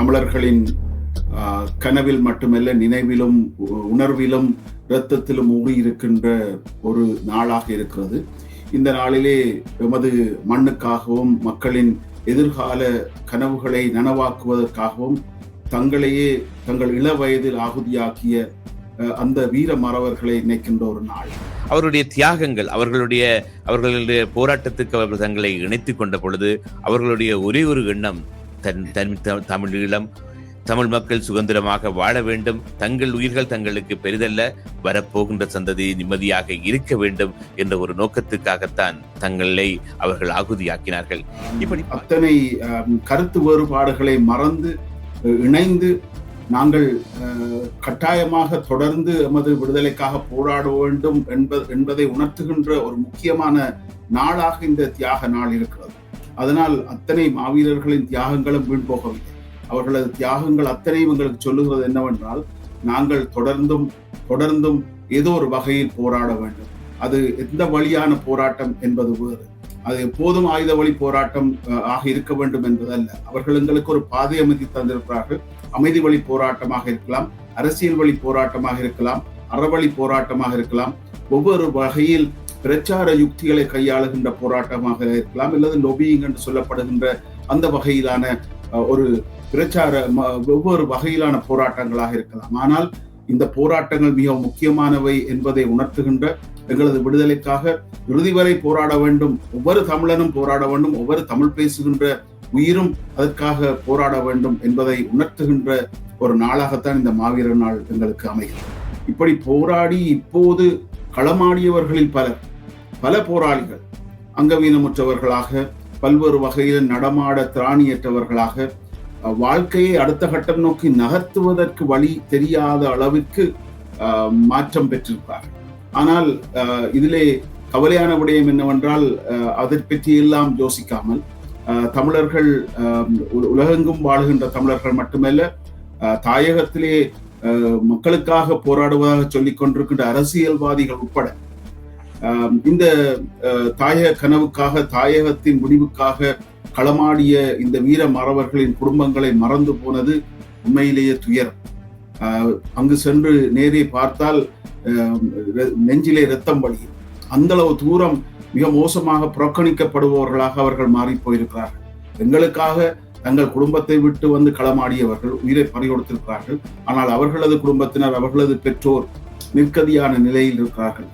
தமிழர்களின் கனவில் மட்டுமல்ல, நினைவிலும் உணர்விலும் இரத்தத்திலும் ஊறியிருக்கின்ற ஒரு நாளாக இருக்கிறது. இந்த நாளிலே எமது மண்ணுக்காகவும் மக்களின் எதிர்கால கனவுகளை நனவாக்குவதற்காகவும் தங்களையே தங்கள் இள வயதில் ஆகுதியாக்கிய அந்த வீர மறவர்களை நினைக்கின்ற ஒரு நாள். அவருடைய தியாகங்கள், அவர்களுடைய போராட்டத்துக்கு அவர்கள் தங்களை இணைத்துக் கொண்ட பொழுது அவர்களுடைய ஒரே ஒரு எண்ணம், தமிழீழம், தமிழ் மக்கள் சுதந்திரமாக வாழ வேண்டும், தங்கள் உயிர்கள் தங்களுக்கு பெரிதல்ல, வரப்போகின்ற சந்ததி நிம்மதியாக இருக்க வேண்டும் என்ற ஒரு நோக்கத்துக்காகத்தான் தங்களை அவர்கள் ஆகுதியாக்கினார்கள். இப்படி அத்தனை கருத்து வேறுபாடுகளை மறந்து இணைந்து நாங்கள் கட்டாயமாக தொடர்ந்து எமது விடுதலைக்காக போராட வேண்டும் என்பதை உணர்த்துகின்ற ஒரு முக்கியமான நாளாக இந்த தியாக நாள் இருக்கிறது. அதனால் அத்தனை மாவீரர்களின் தியாகங்களும் வீண் போகவில்லை. அவர்களது தியாகங்கள் அத்தனையும் எங்களுக்கு சொல்லுகிறது என்னவென்றால், நாங்கள் தொடர்ந்தும் ஏதோ ஒரு வகையில் போராட வேண்டும். அது எந்த வழியான போராட்டம் என்பது வேறு. அது எப்போதும் ஆயுத வழி போராட்டம் ஆக இருக்க வேண்டும் என்பதல்ல. அவர்கள் எங்களுக்கு ஒரு பாதை அமைதி தந்திருக்கிறார்கள். அமைதி வழி போராட்டமாக இருக்கலாம், அரசியல் வழி போராட்டமாக இருக்கலாம், அறவழி போராட்டமாக இருக்கலாம், ஒவ்வொரு வகையில் பிரச்சார யுக்திகளை கையாளுகின்ற போராட்டமாக இருக்கலாம், அல்லது லொபியிங் என்று சொல்லப்படுகின்ற அந்த வகையிலான ஒரு பிரச்சார ஒவ்வொரு வகையிலான போராட்டங்களாக இருக்கலாம். ஆனால் இந்த போராட்டங்கள் மிக முக்கியமானவை என்பதை உணர்த்துகின்ற, எங்களது விடுதலைக்காக இறுதி வரை போராட வேண்டும், ஒவ்வொரு தமிழனும் போராட வேண்டும், ஒவ்வொரு தமிழ் பேசுகின்ற உயிரும் அதற்காக போராட வேண்டும் என்பதை உணர்த்துகின்ற ஒரு நாளாகத்தான் இந்த மாவீரர் நாள் எங்களுக்கு அமைகிறது. இப்படி போராடி இப்போது களமாடியவர்களில் பல போராளிகள் அங்கவீனமுற்றவர்களாக, பல்வேறு வகையில் நடமாட திராணியற்றவர்களாக, வாழ்க்கையை அடுத்த கட்டம் நோக்கி நகர்த்துவதற்கு வழி தெரியாத அளவிற்கு மாற்றம் பெற்றிருப்பார்கள். ஆனால் இதிலே கவலையான விடயம் என்னவென்றால், அதை பற்றி எல்லாம் யோசிக்காமல் தமிழர்கள், உலகெங்கும் வாழுகின்ற தமிழர்கள் மட்டுமல்ல, தாயகத்திலே மக்களுக்காக போராடுவதாக சொல்லிக் கொண்டிருக்கின்ற அரசியல்வாதிகள் உட்பட இந்த தாயக கனவுக்காக, தாயகத்தின் முடிவுக்காக களமாடிய இந்த வீர மறவர்களின் குடும்பங்களை மறந்து போனது உண்மையிலேயே துயரம். அங்கு சென்று நேரே பார்த்தால் நெஞ்சிலே இரத்தம் வழியும். அந்த அளவு தூரம் மிக மோசமாக புறக்கணிக்கப்படுபவர்களாக அவர்கள் மாறி போயிருக்கிறார்கள். எங்களுக்காக தங்கள் குடும்பத்தை விட்டு வந்து களமாடியவர்கள் உயிரை பறிகொடுத்திருக்கிறார்கள். ஆனால் அவர்களது குடும்பத்தினர், அவர்களது பெற்றோர் நிற்கதியான நிலையில் இருக்கிறார்கள்.